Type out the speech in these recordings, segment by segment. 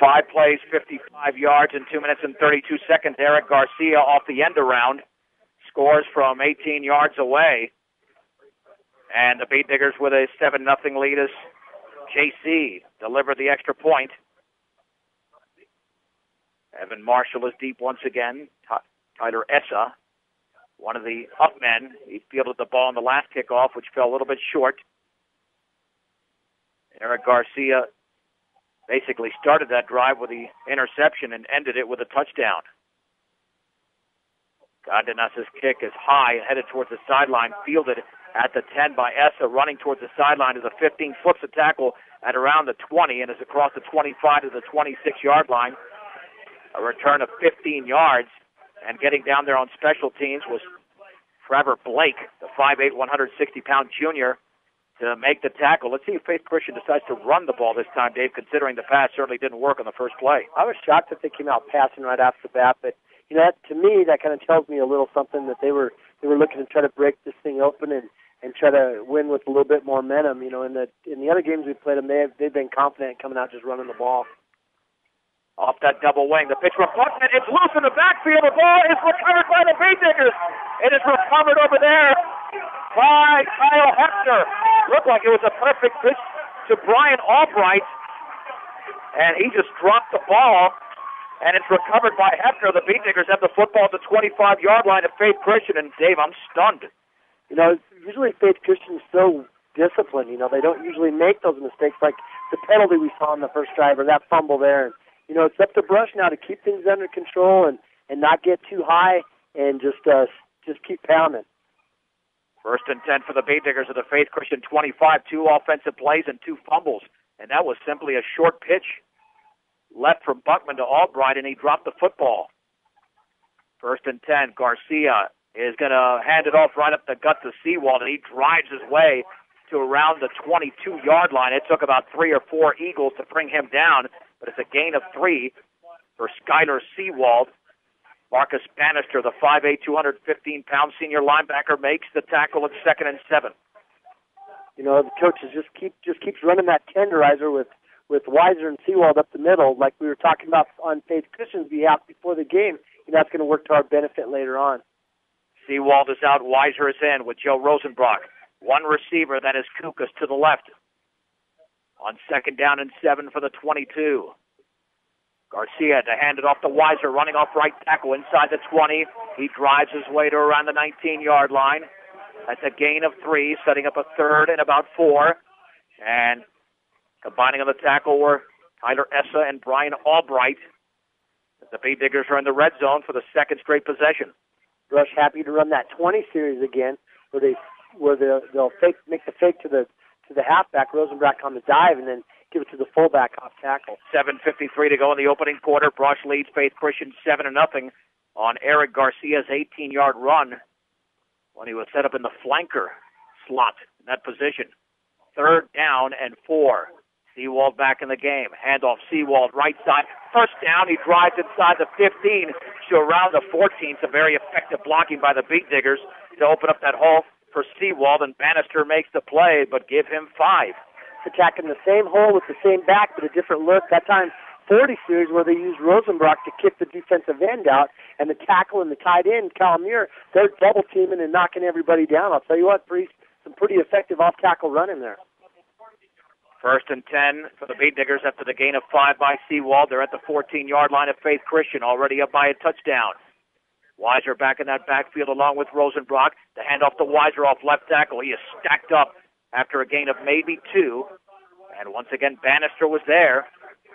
5 plays, 55 yards in 2 minutes and 32 seconds. Eric Garcia off the end around scores from 18 yards away. And the Beat Diggers with a 7-0 lead as JC delivered the extra point. Evan Marshall is deep once again. Tyler Essa, one of the up men. He fielded the ball in the last kickoff, which fell a little bit short. Eric Garcia basically started that drive with the interception and ended it with a touchdown. Cardenas's kick is high and headed towards the sideline, fielded at the 10 by Essa, running towards the sideline to the 15, flips a tackle at around the 20 and is across the 25 to the 26-yard line. A return of 15 yards, and getting down there on special teams was Trevor Blake, the 5'8", 160-pound junior, to make the tackle. Let's see if Faith Christian decides to run the ball this time, Dave, considering the pass certainly didn't work on the first play. I was shocked that they came out passing right after the bat, but you know, to me, that kind of tells me a little something that they were looking to try to break this thing open and try to win with a little bit more momentum. You know, in the other games we played them, they've been confident coming out just running the ball. Off that double wing, the pitch from Buckman, it's loose in the backfield. The ball is recovered by the Beat Diggers. It is recovered over there by Kyle Hefner. Looked like it was a perfect pitch to Brian Albright, and he just dropped the ball, and it's recovered by Hefner. The Beat Diggers have the football at the 25-yard line of Faith Christian, and Dave, I'm stunned. You know, usually Faith Christian is so disciplined. You know, they don't usually make those mistakes like the penalty we saw in the first drive or that fumble there. And, you know, it's up to Brush now to keep things under control and not get too high and just keep pounding. First and 10 for the Beat Diggers at the Faith Christian 25, 2 offensive plays and 2 fumbles. And that was simply a short pitch left from Buckman to Albright, and he dropped the football. First and 10, Garcia is going to hand it off right up the gut to Seawald, and he drives his way to around the 22-yard line. It took about 3 or 4 Eagles to bring him down, but it's a gain of 3 for Skylar Seawald. Marcus Bannister, the 5'8", 215-pound senior linebacker, makes the tackle at 2nd and 7. You know, the coaches just keeps running that tenderizer with Weiser and Seawald up the middle, like we were talking about on Faith Christian's behalf before the game. And that's going to work to our benefit later on. Seawald is out, Weiser is in with Joe Rosenbrock. One receiver, that is Kukas to the left. On 2nd down and 7 for the 22. Garcia to hand it off to Weiser, running off right tackle inside the 20. He drives his way to around the 19-yard line. That's a gain of 3, setting up a 3rd and about 4. And combining on the tackle were Tyler Essa and Brian Albright. The Beat Diggers are in the red zone for the 2nd straight possession. Rush happy to run that 20 series again, where they'll make the fake to the halfback, Rosenbrock on the dive, and then give it to the fullback off tackle. 7:53 to go in the opening quarter. Brush leads Faith Christian 7-0 on Eric Garcia's 18-yard run when he was set up in the flanker slot in that position. 3rd down and 4. Seawald back in the game. Handoff Seawald right side. First down. He drives inside the 15 to around the 14. Some very effective blocking by the Beat Diggers to open up that hole for Seawald, and Bannister makes the play, but give him 5. Attacking the same hole with the same back, but a different look. That time, 40 series where they used Rosenbrock to kick the defensive end out, and the tackle and the tight end, Calamir, they're double teaming and knocking everybody down. I'll tell you what, some pretty effective off tackle running there. 1st and 10 for the Beat Diggers after the gain of 5 by Seawald. They're at the 14-yard line of Faith Christian, already up by a touchdown. Weiser back in that backfield along with Rosenbrock. The handoff to Weiser off left tackle. He is stacked up after a gain of maybe 2. And once again, Bannister was there,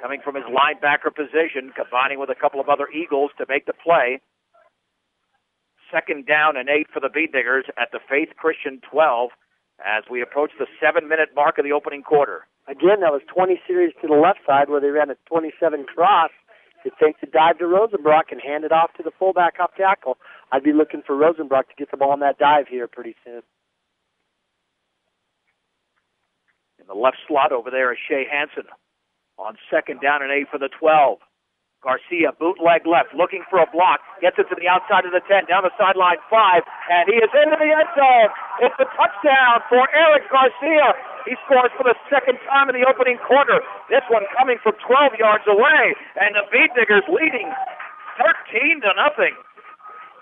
coming from his linebacker position, combining with a couple of other Eagles to make the play. 2nd down and 8 for the Beat Diggers at the Faith Christian 12 as we approach the 7-minute mark of the opening quarter. Again, that was 20 series to the left side where they ran a 27 cross. They faked the dive to Rosenbrock and hand it off to the fullback off tackle. I'd be looking for Rosenbrock to get the ball on that dive here pretty soon. In the left slot over there is Shea Hansen on 2nd down and 8 for the 12. Garcia, bootleg left, looking for a block, gets it to the outside of the 10, down the sideline 5, and he is into the end zone. It's a touchdown for Eric Garcia. He scores for the second time in the opening quarter. This one coming from 12 yards away, and the Beet Diggers leading 13-0.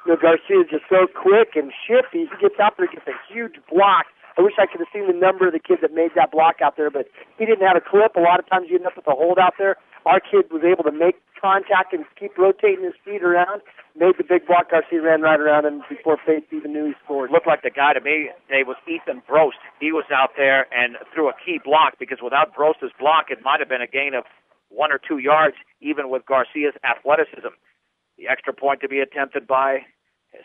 Garcia is just so quick and shifty. He gets out there, gets a huge block. I wish I could have seen the number of the kid that made that block out there, but he didn't have a clip. A lot of times you end up with a hold out there. Our kid was able to make contact and keep rotating his feet around, made the big block. Garcia ran right around him before Faith even knew he scored. Looked like the guy to me today was Ethan Brost. He was out there and threw a key block, because without Brost's block, it might have been a gain of 1 or 2 yards, even with Garcia's athleticism. The extra point to be attempted by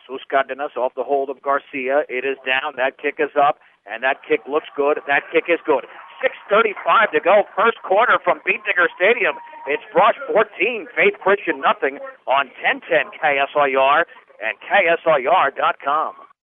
Jesus Cardenas off the hold of Garcia. It is down. That kick is up, and that kick looks good. That kick is good. 6:35 to go, first quarter from Beet Digger Stadium. It's Brush 14, Faith Christian nothing on 1010 KSIR and KSIR.com.